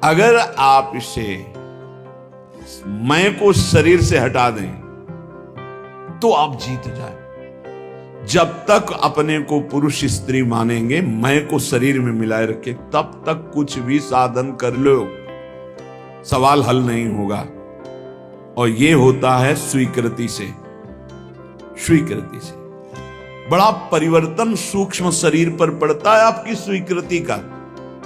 अगर आप इसे मैं को शरीर से हटा दें तो आप जीत जाए। जब तक अपने को पुरुष स्त्री मानेंगे, मैं को शरीर में मिलाए रखे, तब तक कुछ भी साधन कर लो, सवाल हल नहीं होगा। और यह होता है स्वीकृति से। स्वीकृति से बड़ा परिवर्तन सूक्ष्म शरीर पर पड़ता है आपकी स्वीकृति का।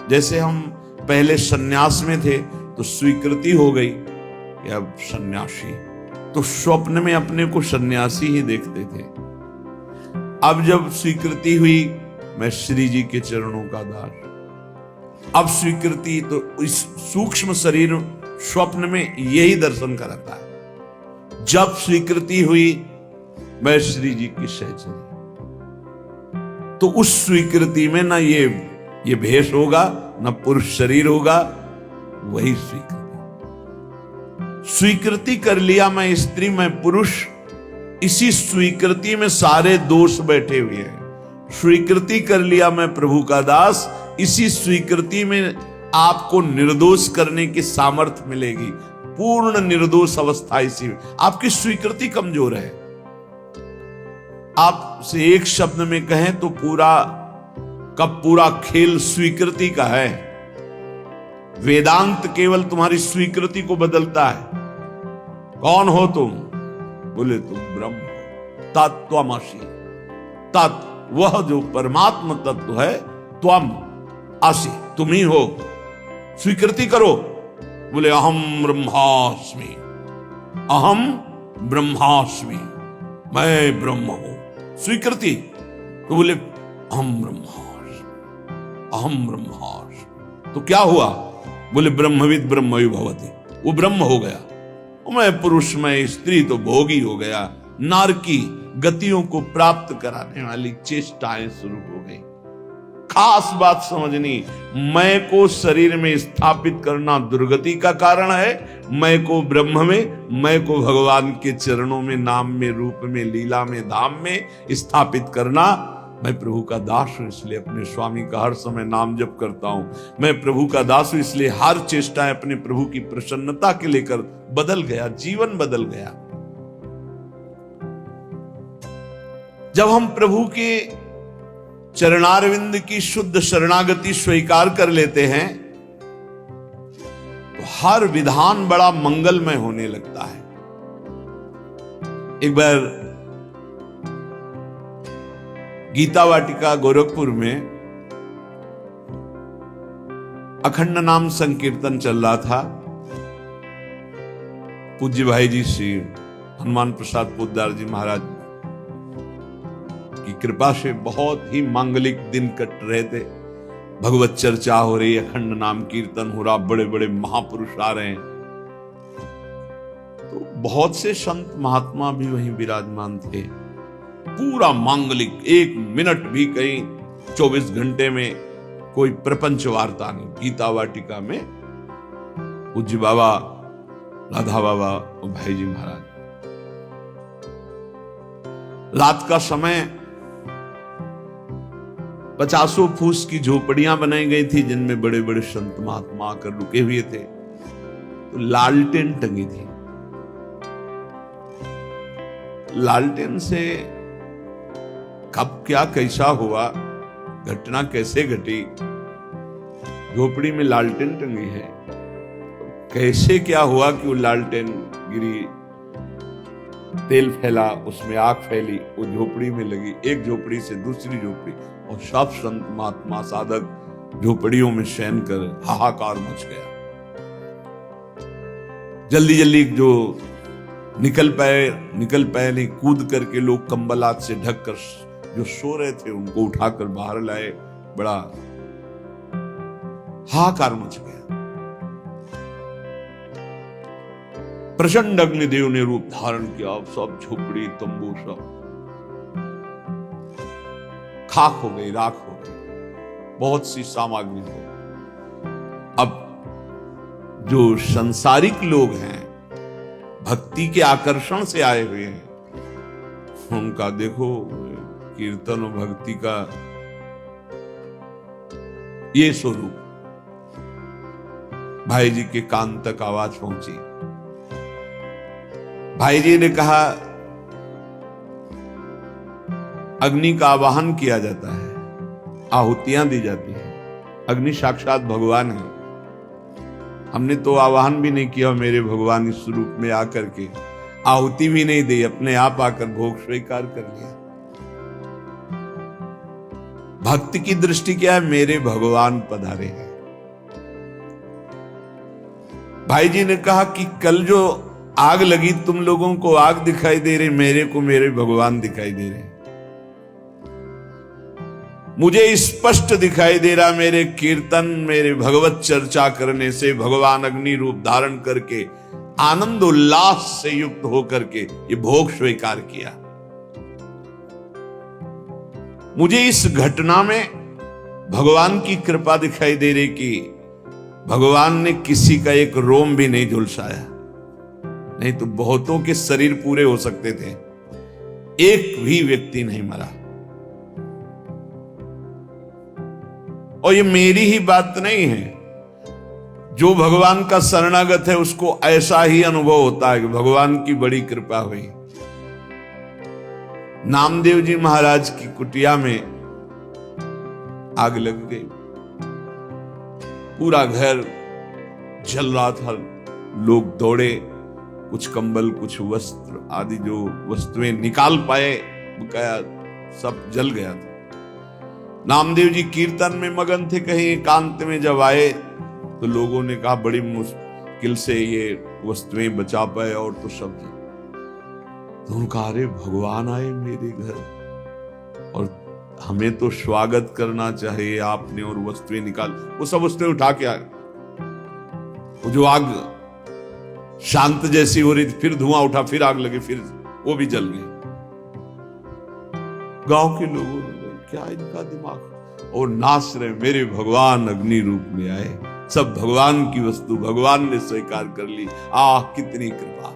जैसे हम पहले सन्यास में थे तो स्वीकृति हो गई कि अब सन्यासी, तो स्वप्न में अपने को सन्यासी ही देखते थे। अब जब स्वीकृति हुई, मैं श्री जी के चरणों का दास, अब स्वीकृति, तो इस सूक्ष्म शरीर स्वप्न में यही दर्शन कराता है। जब स्वीकृति हुई, मैं श्री जी की सहचरी, तो उस स्वीकृति में ना ये भेष होगा, ना पुरुष शरीर होगा, वही स्वीकृति। स्वीकृति कर लिया मैं स्त्री मैं पुरुष, इसी स्वीकृति में सारे दोष बैठे हुए हैं। स्वीकृति कर लिया मैं प्रभु का दास, इसी स्वीकृति में आपको निर्दोष करने की सामर्थ्य मिलेगी। पूर्ण निर्दोष अवस्था इसी में। आपकी स्वीकृति कमजोर है। आपसे एक शब्द में कहें तो पूरा का पूरा खेल स्वीकृति का है। वेदांत केवल तुम्हारी स्वीकृति को बदलता है। कौन हो तुम? बोले तुम ब्रह्म हो, तत्त्वमसि। तत् वह जो परमात्मा तत्व है, त्वम असि तुम ही हो। स्वीकृति करो। बोले अहम ब्रह्मास्मि, अहम ब्रह्मास्मि, मैं ब्रह्म हूं। स्वीकृति। तो बोले अहम ब्रह्मास्मि, अहम ब्रह्मास्मि। तो क्या हुआ? बोले ब्रह्मविद ब्रह्मयु भवति, वो ब्रह्म हो गया। मैं पुरुष में स्त्री तो भोगी हो गया। नारकी गतियों को प्राप्त कराने वाली चेष्टाएं शुरू हो गई। खास बात समझनी, मैं को शरीर में स्थापित करना दुर्गति का कारण है। मैं को ब्रह्म में, मैं को भगवान के चरणों में, नाम में, रूप में, लीला में, धाम में स्थापित करना। मैं प्रभु का दास हूं, इसलिए अपने स्वामी का हर समय नाम जप करता हूं। मैं प्रभु का दास हूं, इसलिए हर चेष्टाएं अपने प्रभु की प्रसन्नता के लेकर बदल गया, जीवन बदल गया। जब हम प्रभु के चरणारविंद की शुद्ध शरणागति स्वीकार कर लेते हैं तो हर विधान बड़ा मंगलमय होने लगता है। एक बार गीता वाटिका गोरखपुर में अखंड नाम संकीर्तन चल रहा था। पूज्य भाई जी श्री हनुमान प्रसाद पोद्दार जी महाराज की कृपा से बहुत ही मांगलिक दिन कट रहे थे। भगवत चर्चा हो रही, अखंड नाम कीर्तन हो रहा, बड़े बड़े महापुरुष आ रहे हैं। तो बहुत से संत महात्मा भी वहीं विराजमान थे। पूरा मांगलिक, एक मिनट भी कहीं 24 घंटे में कोई प्रपंच वार्ता नहीं। गीता वाटिका में पूज्य बाबा, राधा बाबा और भाई जी महाराज। रात का समय 50 फूस की झोपड़ियां बनाई गई थी, जिनमें बड़े बड़े संत महात्मा आकर रुके हुए थे। तो लालटेन टंगी थी। लालटेन से कब क्या कैसा हुआ, घटना कैसे घटी, झोपड़ी में लालटेन टंगी है, कैसे क्या हुआ कि वो लालटेन गिरी, तेल फैला, उसमें आग फैली, वो झोपड़ी में लगी, एक झोपड़ी से दूसरी झोपड़ी, और सब संत महात्मा साधक झोपड़ियों में शयन कर हाहाकार मच गया। जल्दी जल्दी जो निकल पाए नहीं, कूद करके लोग कंबलात से ढककर जो सो रहे थे उनको उठाकर बाहर लाए। बड़ा हाहाकार मच गया। प्रचंड अग्निदेव ने रूप धारण किया। सब झोपड़ी तंबू सब खाक हो गई, राख हो गई, बहुत सी सामग्री हो गई। अब जो संसारिक लोग हैं, भक्ति के आकर्षण से आए हुए हैं, उनका देखो कीर्तन और भक्ति का ये स्वरूप। भाई जी के कान तक आवाज पहुंची। भाई जी ने कहा, अग्नि का आवाहन किया जाता है, आहुतियां दी जाती हैं। अग्नि साक्षात भगवान है। हमने तो आवाहन भी नहीं किया, मेरे भगवान इस रूप में आकर के आहुति भी नहीं दी, अपने आप आकर भोग स्वीकार कर लिया। भक्ति की दृष्टि क्या है? मेरे भगवान पधारे हैं। भाई जी ने कहा कि कल जो आग लगी, तुम लोगों को आग दिखाई दे रही, मेरे को मेरे भगवान दिखाई दे रहे। मुझे स्पष्ट दिखाई दे रहा, मेरे कीर्तन, मेरे भगवत चर्चा करने से भगवान अग्नि रूप धारण करके आनंद उल्लास से युक्त होकर के ये भोग स्वीकार किया। मुझे इस घटना में भगवान की कृपा दिखाई दे रही कि भगवान ने किसी का एक रोम भी नहीं झुलसाया, नहीं तो बहुतों के शरीर पूरे हो सकते थे, एक भी व्यक्ति नहीं मरा। और ये मेरी ही बात नहीं है, जो भगवान का शरणागत है उसको ऐसा ही अनुभव होता है कि भगवान की बड़ी कृपा हुई। नामदेव जी महाराज की कुटिया में आग लग गई, पूरा घर जल रहा था। लोग दौड़े, कुछ कंबल, कुछ वस्त्र आदि जो वस्तुएं निकाल पाए, बकाया सब जल गया था। नामदेव जी कीर्तन में मगन थे। कहीं एकांत में जब आए तो लोगों ने कहा बड़ी मुश्किल से ये वस्तुएं बचा पाए, और तो सब। तो उनका, अरे भगवान आए मेरे घर और हमें तो स्वागत करना चाहिए आपने, और वस्तुएं निकाल, वो सब वस्तुएं उठा के आए। वो जो आग शांत जैसी हो रही थी, फिर धुआं उठा, फिर आग लगी, फिर वो भी जल गई। गांव के लोगों ने क्या इनका दिमाग, और नाच रहे, मेरे भगवान अग्नि रूप में आए, सब भगवान की वस्तु भगवान ने स्वीकार कर ली। आह कितनी कृपा।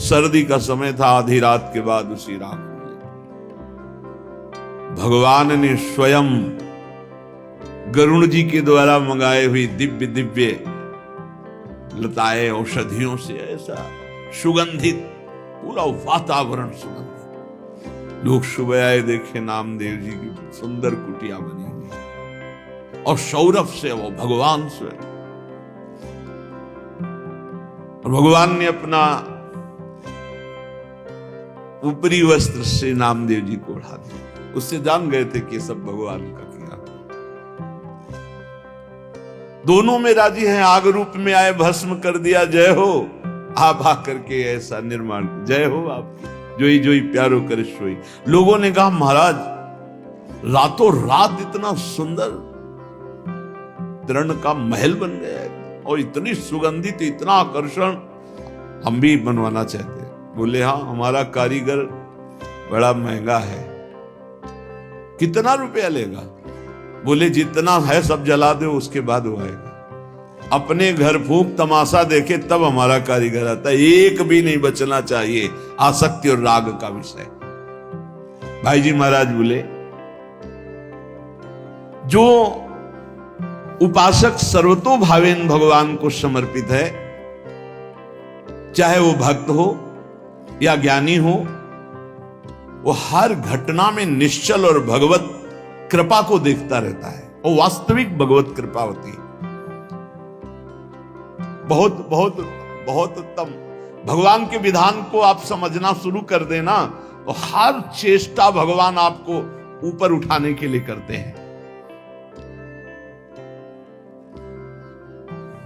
सर्दी का समय था, आधी रात के बाद उसी रात भगवान ने स्वयं गरुण जी के द्वारा मंगाए हुई दिव्य दिव्य लताएं, औषधियों से ऐसा सुगंधित पूरा वातावरण सुगंधित। लोग सुबह आए, देखे नामदेव जी की सुंदर कुटिया बनी हुई, और सौरभ से वो भगवान स्वयं। और भगवान ने अपना ऊपरी वस्त्र से नामदेव जी को उड़ा दिया। उससे जान गए थे कि सब भगवान का किया। दोनों में राजी हैं, आग रूप में आए, भस्म कर दिया, जय हो। आप आकर के ऐसा निर्माण, जय हो आपकी, जोई जोई प्यारो कर सोई। लोगों ने कहा महाराज रातों रात इतना सुंदर तृण का महल बन गया है, और इतनी सुगंधित, इतना आकर्षण, हम भी बनवाना चाहते हैं। बोले हाँ, हमारा कारीगर बड़ा महंगा है। कितना रुपया लेगा? बोले जितना है सब जला दो, उसके बाद वो आएगा। अपने घर फूंक तमाशा देखे तब हमारा कारीगर आता है, एक भी नहीं बचना चाहिए आसक्ति और राग का विषय। भाई जी महाराज बोले, जो उपासक सर्वतो भावेन भगवान को समर्पित है, चाहे वो भक्त हो या ज्ञानी हो, वो हर घटना में निश्चल और भगवत कृपा को देखता रहता है। वो वास्तविक भगवत कृपा होती है। बहुत बहुत बहुत उत्तम। भगवान के विधान को आप समझना शुरू कर देना, तो हर चेष्टा भगवान आपको ऊपर उठाने के लिए करते हैं।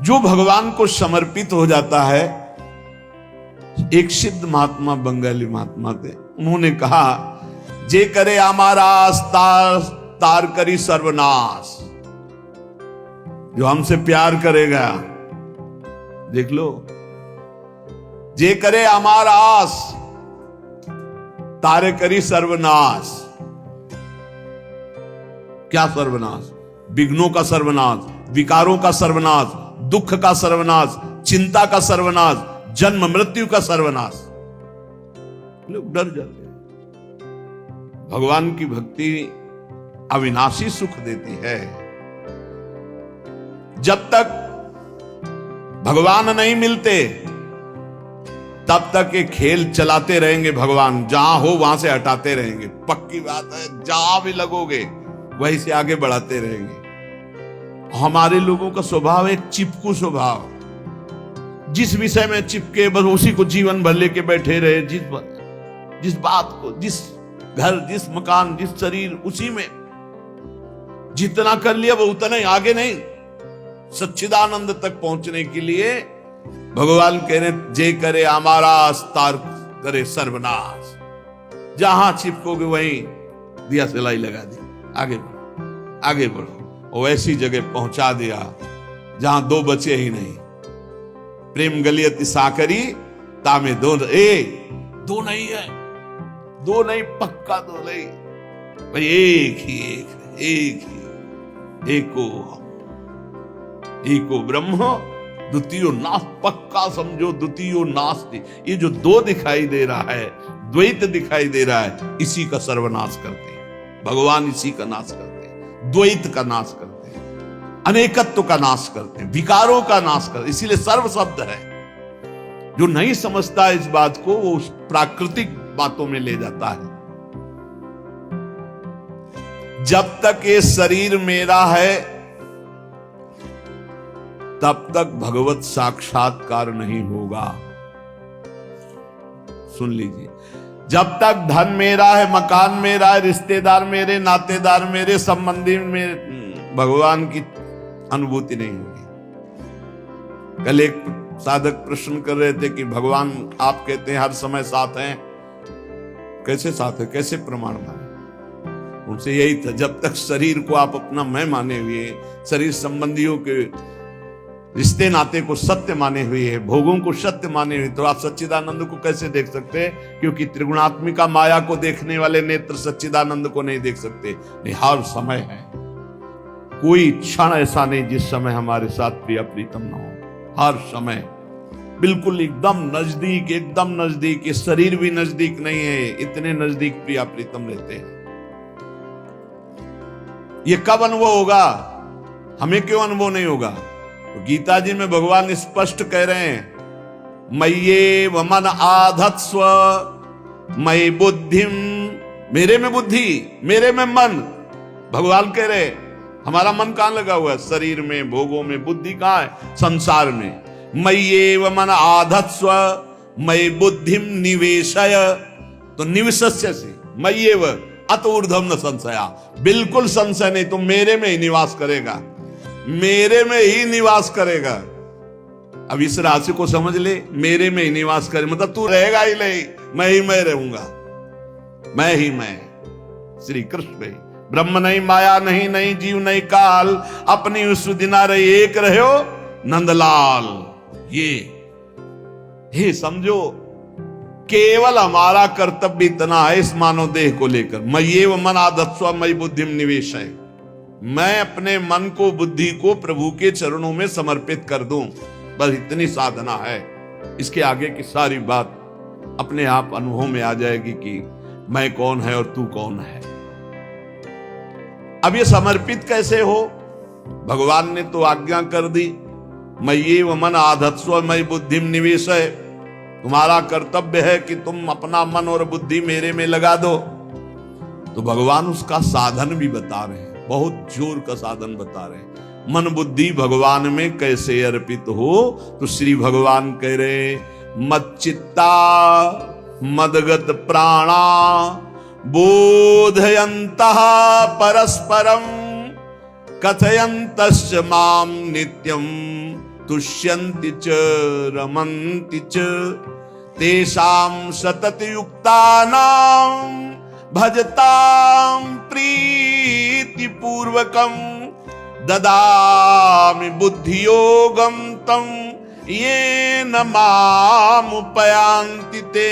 जो भगवान को समर्पित हो जाता है, एक सिद्ध महात्मा, बंगाली महात्मा थे, उन्होंने कहा, जे करे आमारास तार करी सर्वनाश। जो हमसे प्यार करेगा, देख लो, जे करे हमारा आस तारे करी सर्वनाश। क्या सर्वनाश? विघ्नों का सर्वनाश, विकारों का सर्वनाश, दुख का सर्वनाश, चिंता का सर्वनाश, जन्म मृत्यु का सर्वनाश। लोग डर जाते हैं। भगवान की भक्ति अविनाशी सुख देती है। जब तक भगवान नहीं मिलते तब तक ये खेल चलाते रहेंगे। भगवान जहां हो वहां से हटाते रहेंगे, पक्की बात है। जहां भी लगोगे वहीं से आगे बढ़ाते रहेंगे। हमारे लोगों का स्वभाव एक चिपकू स्वभाव, जिस विषय में चिपके बस उसी को जीवन भर लेके बैठे रहे। जिस बात को, जिस घर, जिस मकान, जिस शरीर, उसी में जितना कर लिया वो उतना ही, आगे नहीं। सच्चिदानंद तक पहुंचने के लिए भगवान कह रहे जे करे हमारा अस्तार करे सर्वनाश। जहां चिपकोगे वहीं दिया सिलाई लगा दी, आगे बढ़ो, आगे बढ़ो। और ऐसी जगह पहुंचा दिया जहां दो बचे ही नहीं। प्रेम गलियत साकरी तामे दो, दो नहीं है, दो नहीं, पक्का दो नहीं भाई, एक ही एको ब्रह्म द्वितीयो नास। पक्का समझो, द्वितीयो नास्ति। ये जो दो दिखाई दे रहा है, द्वैत दिखाई दे रहा है, इसी का सर्वनाश करते हैं भगवान। इसी का नाश करते हैं, द्वैत का नाश करते हैं, अनेकत्व का नाश करते हैं, विकारों का नाश करते हैं। इसीलिए सर्व शब्द है। जो नहीं समझता इस बात को, वो उस प्राकृतिक बातों में ले जाता है। जब तक ये शरीर मेरा है तब तक भगवत साक्षात्कार नहीं होगा। सुन लीजिए, जब तक धन मेरा है, मकान मेरा है, रिश्तेदार मेरे, नातेदार मेरे, संबंधी मेरे, भगवान की अनुभूति नहीं होगी। कल एक साधक प्रश्न कर रहे थे कि भगवान आप कहते हैं हर समय साथ हैं, कैसे साथ है, कैसे प्रमाण माने? उनसे यही था, जब तक शरीर को आप अपना मैं माने हुए, शरीर संबंधियों के रिश्ते नाते को सत्य माने हुए है, भोगों को सत्य माने हुए, तो आप सच्चिदानंद को कैसे देख सकते हैं? क्योंकि त्रिगुणात्मिका माया को देखने वाले नेत्र सच्चिदानंद को नहीं देख सकते। नहीं, हर समय है, कोई क्षण ऐसा नहीं जिस समय हमारे साथ प्रिय प्रीतम ना हो। हर समय बिल्कुल एकदम नजदीक, एकदम नजदीक। ये शरीर भी नजदीक नहीं है, इतने नजदीक प्रिय प्रीतम रहते हैं। ये कब अनुभव होगा? हमें क्यों अनुभव नहीं होगा? तो गीता जी में भगवान स्पष्ट कह रहे हैं, मय्ये मन आधत्स्व मयि बुद्धिम, मेरे में बुद्धि, मेरे में मन। भगवान कह रहे हमारा मन कहां लगा हुआ है? शरीर में, भोगों में। बुद्धि कहां है? संसार में। मय्ये मन आधत्स्व मयि बुद्धिम निवेशय, तो निवेशस्य से मय्येव अत ऊर्ध्वम न संशया, बिल्कुल संशय नहीं, तो मेरे में ही निवास करेगा, मेरे में ही निवास करेगा। अब इस राशि को समझ ले, मेरे में ही निवास करे मतलब तू रहेगा ही नहीं, मैं ही मैं रहूंगा, मैं ही मैं। श्री कृष्ण भाई, ब्रह्म नहीं, माया नहीं, नहीं जीव नहीं काल, अपनी उस दिना रही एक रहो नंदलाल। ये समझो, केवल हमारा कर्तव्य इतना है इस मानव देह को लेकर, मय्येव मन आधत्स्व मयि बुद्धिम निवेशय, मैं अपने मन को, बुद्धि को प्रभु के चरणों में समर्पित कर दूं, बस इतनी साधना है। इसके आगे की सारी बात अपने आप अनुभव में आ जाएगी कि मैं कौन है और तू कौन है। अब ये समर्पित कैसे हो? भगवान ने तो आज्ञा कर दी, मय्येव मन आधत्स्व मयि बुद्धिम निवेशय, तुम्हारा कर्तव्य है कि तुम अपना मन और बुद्धि मेरे में लगा दो। तो भगवान उसका साधन भी बता रहे हैं, बहुत जोर का साधन बता रहे हैं। मन बुद्धि भगवान में कैसे अर्पित हो? तो श्री भगवान कह रहे, मच्चित्ता मदगत प्राणा बोधयन्तः परस्परम कथयन्तश्च माम नित्यम तुष्यन्ति च रमन्ति च तेषां सतत युक्तानां भजतां प्रीति पूर्वकं ददामि बुद्धियोगं तं येन मामुपयान्ति ते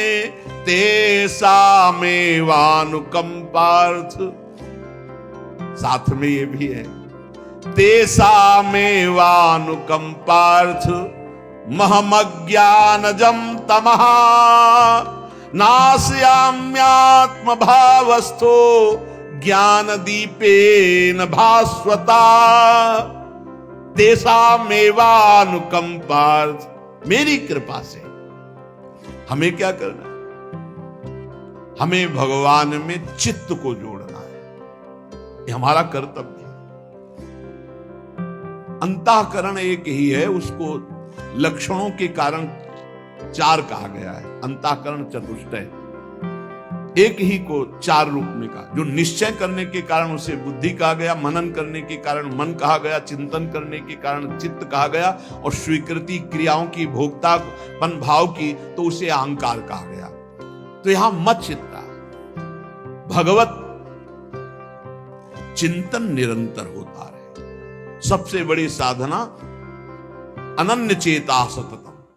तेषामेवानुकंपार्थ। साथ में ये भी है, तेषामेवानुकंपार्थ महमज्ञानजं तमः नाशयाम्यात्म भावस्थो ज्ञान दीपेन भास्वता। तेसा मेवानुकंपा, मेरी कृपा से। हमें क्या करना है? हमें भगवान में चित्त को जोड़ना है, ये हमारा कर्तव्य है। अंतःकरण एक ही है, उसको लक्षणों के कारण 4 कहा गया है। अंतःकरण चतुष्टय, एक ही को 4 रूप में कहा। जो निश्चय करने के कारण उसे बुद्धि कहा गया, मनन करने के कारण मन कहा गया, चिंतन करने के कारण चित्त कहा गया, और स्वीकृति क्रियाओं की, भोक्तापन भाव की, तो उसे अहंकार कहा गया। तो यहां मत चित्ता, भगवत चिंतन निरंतर होता रहे। सबसे बड़ी साधना अनन्य चेता सतत